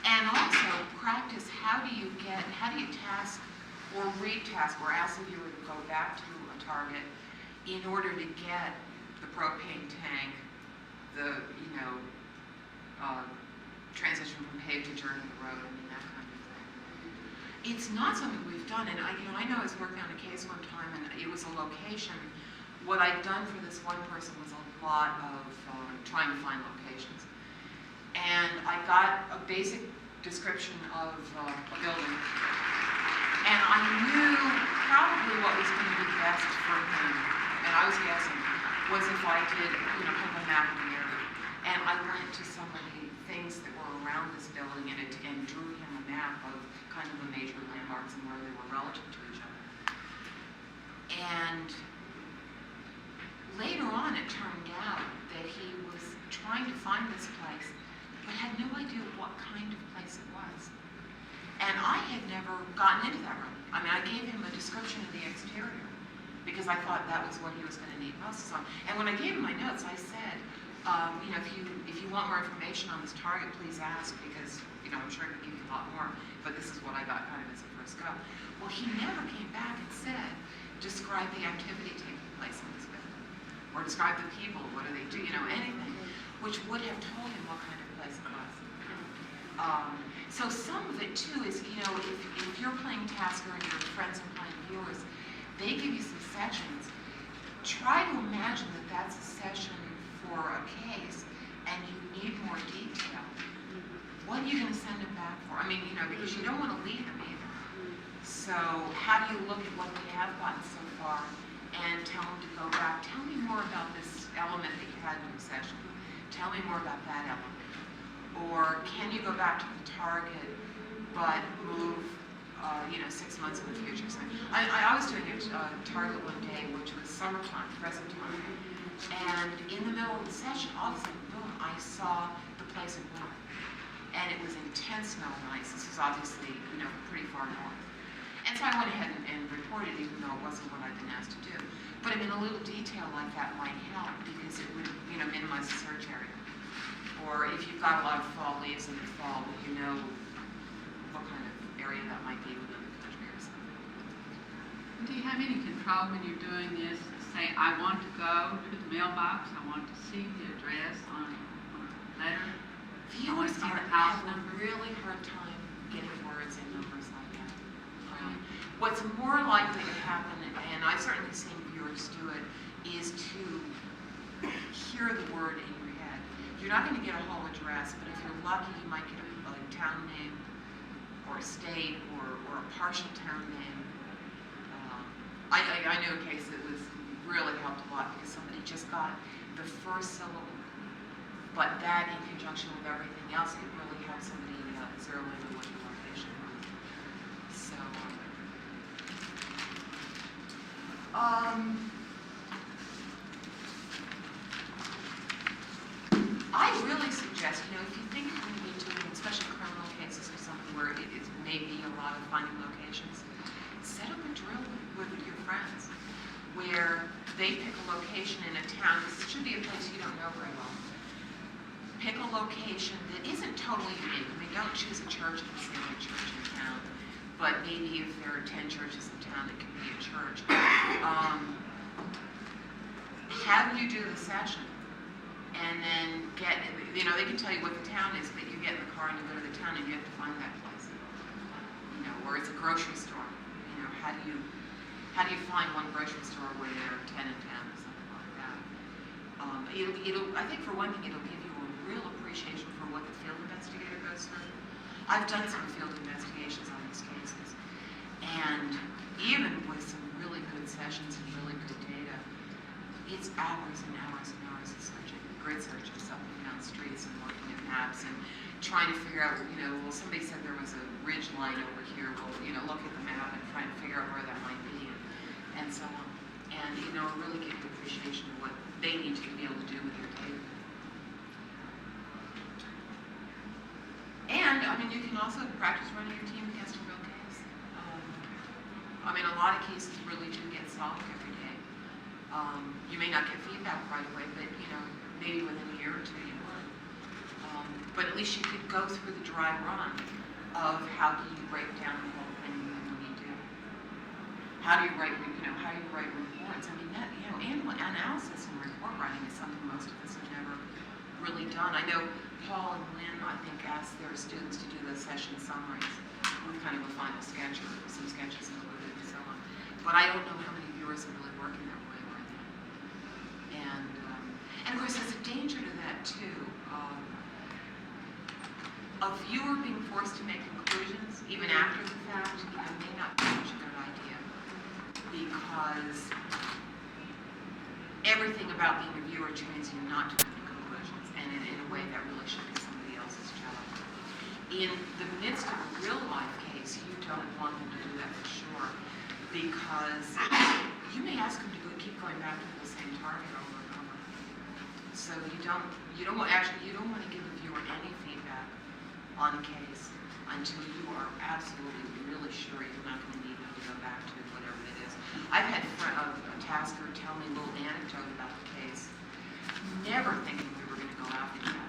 And also practice, how do you task or retask or ask the viewer to go back to a target in order to get the propane tank, the, you know, transition from paved to dirt in the road, I mean, that kind of thing. It's not something we've done, and I know I was working on a case one time, and it was a location. What I'd done for this one person was a lot of trying to find locations. And I got a basic description of a building, and I knew probably what was going to be best for him, and I was guessing, was if I did, you know, kind of a map of the area. And I went to some of the things that were around this building and drew him a map of kind of the major landmarks and where they were relative to each other. And later on, it turned out that he was trying to find this place, but had no idea what kind of place it was. And I had never gotten into that room. I mean, I gave him a description of the exterior because I thought that was what he was going to need most of. And when I gave him my notes, I said, you know, if you want more information on this target, please ask, because, you know, I'm sure I could give you a lot more, but this is what I got kind of as a first go. Well, he never came back and said, describe the activity taking place in this building, or describe the people, what do they do, you know, anything, which would have told him what kind of place it was. So some of it too is, you know, if you're playing Tasker and your friends are playing viewers, they give you some sessions. Try to imagine that that's a session for a case and you need more detail. What are you going to send them back for? I mean, you know, because you don't want to leave them either. So how do you look at what they have gotten so far and tell them to go back? Tell me more about this element that you had in your session. Tell me more about that element. Or can you go back to the target but move, you know, 6 months in the future? So I was doing a target one day, which was summertime, present time. And in the middle of the session, all of a sudden, boom, I saw the place in winter. And it was intense snow and ice. This was obviously, you know, pretty far north. And so I went ahead and reported, even though it wasn't what I'd been asked to do. But I mean, a little detail like that might help because it would, you know, minimize the search area. Or if you've got a lot of fall leaves in the fall, you know what kind of area that might be within the country or something. Do you have any control when you're doing this? Say, I want to go to the mailbox, I want to see the address on a letter. Viewers see the have house a number. really hard time getting words and numbers like that. What's more likely to happen, and I've certainly seen viewers do it, is to hear the word in your head. You're not going to get a whole address, but if you're lucky, you might get a town name or a state or a partial town name. I knew a case that was really helped a lot because somebody just got the first syllable, but that in conjunction with everything else could really help somebody zero in on what the location was. So, I really suggest, you know, if you think you're going to be doing, especially criminal cases or something where it may be a lot of finding locations, set up a drill with your friends where they pick a location in a town. This should be a place you don't know very well. Pick a location that isn't totally unique. I mean, don't choose a church if it's the only church in town, but maybe if there are 10 churches in town, it can be a church. Have you do the session, and then get, you know, they can tell you what the town is, but you get in the car and you go to the town and you have to find that place. You know, or it's a grocery store. You know, how do you find one grocery store where there are 10 in town or something like that? I think for one thing, it'll give you a real appreciation for what the field investigator goes through. I've done some field investigations on these cases, and even with some really good sessions and really good data, it's hours and hours and hours of searching. grid searches up and down streets and looking at maps and trying to figure out, well, somebody said there was a ridge line over here. Well, look at the map and try and figure out where that might be and so on. And, really give you appreciation of what they need to be able to do with your data. And, you can also practice running your team against a real case. A lot of cases really do get solved every day. You may not get feedback right away, but, maybe within a year or two you will. But at least you could go through the dry run of how do you break down the whole thing when you do. How do you write, how do you write reports? Analysis and report writing is something most of us have never really done. I know Paul and Lynn, I think, asked their students to do the session summaries with kind of a final sketch or some sketches included and so on. But I don't know how many viewers are really working that way right now. And of course, there's a danger to that too. A viewer being forced to make conclusions, even after the fact, may not be such a good idea. Because everything about being a viewer trains you not to come to conclusions, and in a way that really should be somebody else's job. In the midst of a real life case, you don't want them to do that for sure, because you may ask them to keep going back to the same target over and over. So you don't want to give the viewer any feedback on a case until you are absolutely really sure you're not going to need them to go back to whatever it is. I've had a tasker tell me a little anecdote about the case, never thinking we were going to go after that.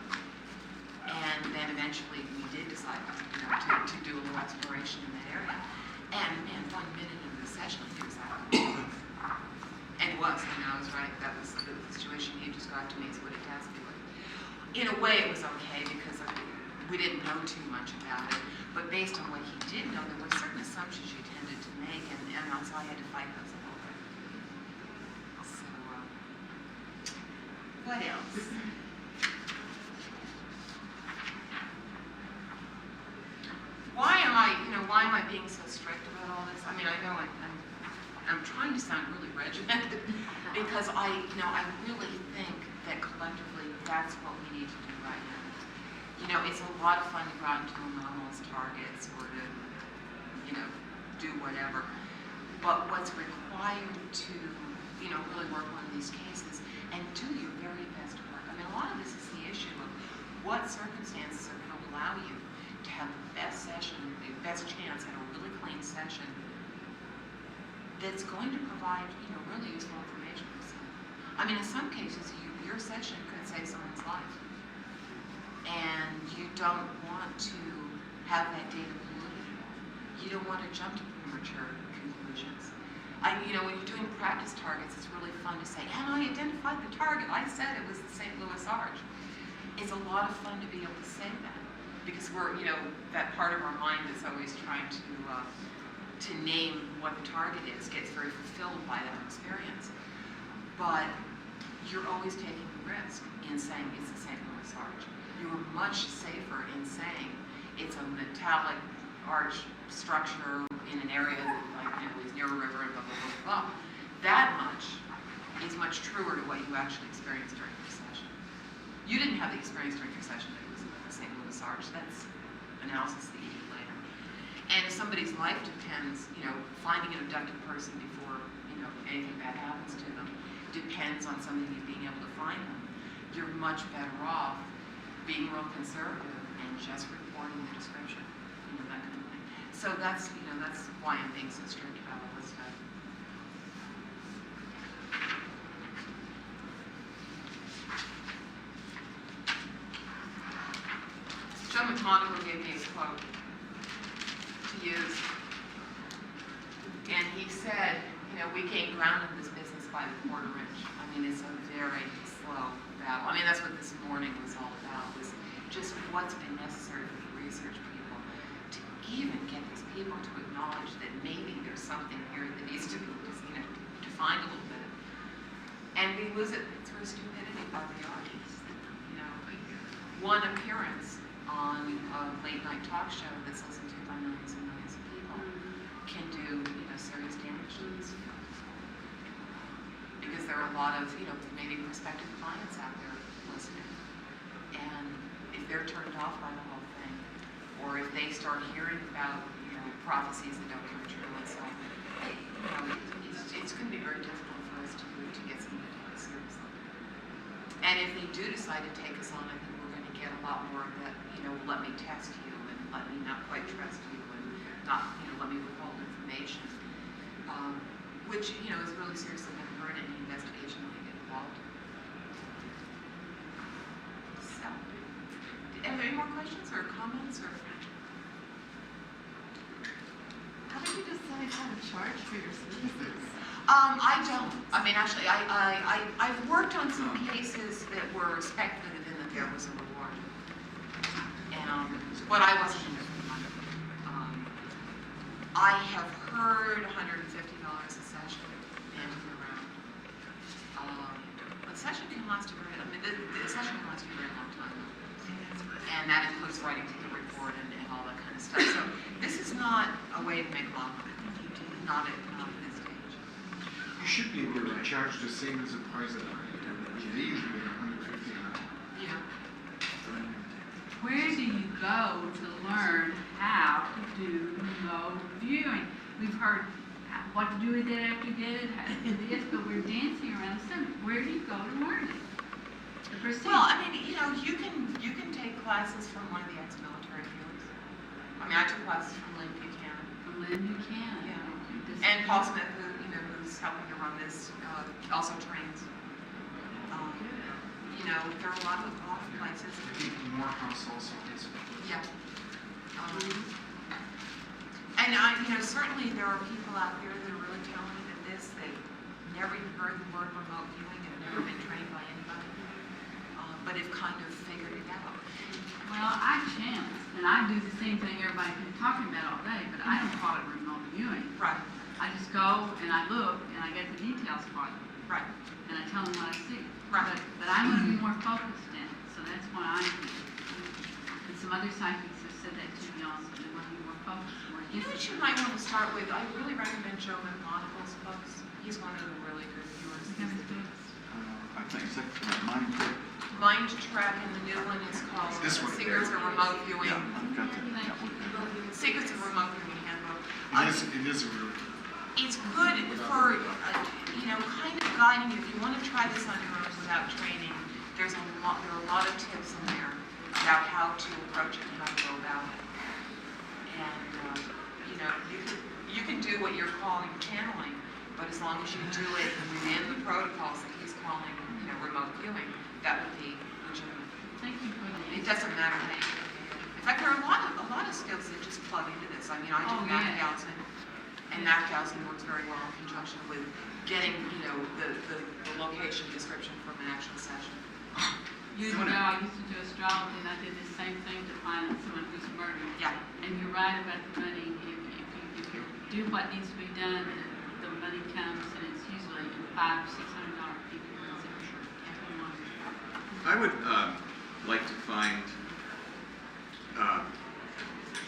And then eventually we did decide to do a little exploration in that area. And 1 minute into the session, he was out. And it was, I was right. That was the situation he described to me as what a task he was. In a way, it was okay because we didn't know too much about it. But based on what he did know, there were certain assumptions you tended to make, and so I had to fight those a little bit. So, what else? Why am I being so strict about all this? I know I'm trying to sound really regimented because I really think that collectively that's what we need to do right now. It's a lot of fun to go out and do anomalous targets or to, do whatever. But what's required to, really work on these cases and do your very best work. A lot of this is the issue of what circumstances are going to allow you to have the best session, the best chance at a really clean session that's going to provide, really useful information for someone. In some cases, your session could save someone's life. And you don't want to have that data polluted. You don't want to jump to premature conclusions. When you're doing practice targets, it's really fun to say, and I identified the target. I said it was the St. Louis Arch. It's a lot of fun to be able to say that because we're, that part of our mind that's always trying to name what the target is gets very fulfilled by that experience. But you're always taking the risk in saying it's the St. Louis Arch. You are much safer in saying it's a metallic arch structure in an area that is near a river and blah, blah, blah, blah. That much is much truer to what you actually experienced during your session. You didn't have the experience during your session that it was the St. Louis Arch. That's analysis that you do later. And if somebody's life depends, finding an abducted person before, anything bad happens to them depends on somebody being able to find them. You're much better off being real conservative and just reporting the description, that kind of thing. So that's why I'm being so strict about all this stuff. Joe McMonagle gave me a quote to use, and he said, we gain ground in this business by the quarter inch. It's a very slow battle. That's what this morning was all about, was just what's been necessary for the research people to even get these people to acknowledge that maybe there's something here that needs to be, defined a little bit. And we lose it through stupidity by the audience. One appearance on a late night talk show that's listened to by millions and millions of people can do, serious damage to these fields. Because there are a lot of, maybe prospective clients out there listening. And if they're turned off by the whole thing, or if they start hearing about, prophecies that don't come true and so on, it's going to be very difficult for us to get somebody to take us seriously. And if they do decide to take us on, I think we're going to get a lot more of that, let me test you and let me not quite trust you and not, let me withhold information, which, is really seriously going to hurt any investigation that we get involved in. So, are there any more questions or comments or? How do you decide how to charge for your services? I don't. I mean, actually, I've worked on some cases that were speculative in that there was a reward. But I wasn't in it for the money. I have heard $150 a session dancing around. But session can last the session can last a very long time. And that includes writing to the report and all that kind of stuff. So this is not a way to make a lot of money. Not at this stage. You should be able to charge the same as a private eye. They usually get $150 an hour. Yeah. Where do you go to learn how to do remote viewing? We've heard what to do with it after you get it, how to do this, but we're dancing around the sun. Where do you go to learn it? The procedure. Well, I mean, you can take classes from one of the ex-military viewers. I mean, I took classes from Lynn Buchanan. From Lynn Buchanan. Yeah. This- And Paul Smith, who's helping to run this, also trains. There are a lot of places. I think Morehouse also has. Yeah. And certainly there are people out there that are really talented at this. They've never even heard the word remote viewing and have never been trained by anybody, but have kind of figured it out. Well, I chanced, and I do the same thing everybody's been talking about all day, but I don't call it remote viewing. Right. I just go and I look and I get the details for them, Right. and I tell them what I see. Right. But I want to be more focused in it, so that's why I'm here. And some other psychics have said that to me also. They want to be more focused, more You know what you might want to start with? I really recommend Joe McMonagle's books. He's one of the really good viewers. I think it's like Mind Trip. Mind Trap, and the new one is called This one. Secrets of Remote Viewing. Yeah, I've got that one. Secrets of Remote Viewing Handbook. It is a really good. It's good for, kind of guiding you. If you want to try this on your own without training, there are a lot of tips in there about how to approach it and how to go about it. And, you can do what you're calling channeling, but as long as you do it within the protocols that he's calling, remote viewing, that would be legitimate. Thank you for the. It doesn't matter how you do it. In fact, there are a lot of skills that just plug into this. I mean, I do map dowsing, and map dowsing works very well in conjunction with getting, the location description from an actual session. Years ago, I used to do astrology, and I did the same thing to find someone who's murdered. Yeah. And you're right about the money. If you do what needs to be done, the money comes, and it's usually $500 to $600 people. I would like to find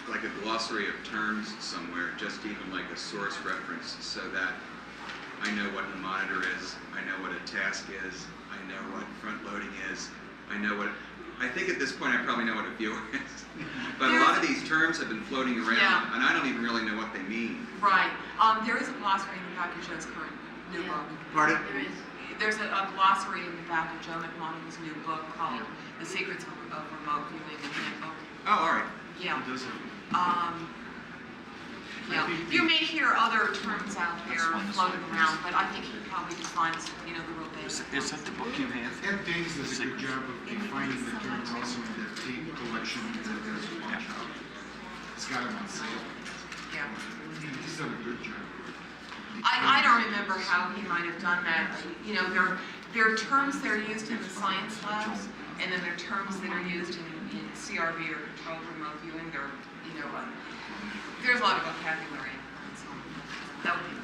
like a glossary of terms somewhere, just even like a source reference, so that I know what a monitor is, I know what a task is, I know what front loading is, I think at this point I probably know what a viewer is. But a lot of these terms have been floating around, Yeah. and I don't even really know what they mean. Right. There is a glossary in the back of Joe's current new book. Pardon? There is. There's a glossary in the back of Joe McMonagle's new book called The Secrets of Remote Viewing, the handbook. Oh, all right. Yeah. It does have. You may hear other terms out there floating around, but I think he probably defines, the real basic. Is that the book you have? Ed Danes does a good job of defining the terms also in that tape collection that there's one job. It's got them on sale. Yeah. He's done a good job. I don't remember how he might have done that. There are terms that are used in the science labs, and then there are terms that are used in CRV or controlled remote viewing. There's a lot of vocabulary. So that would be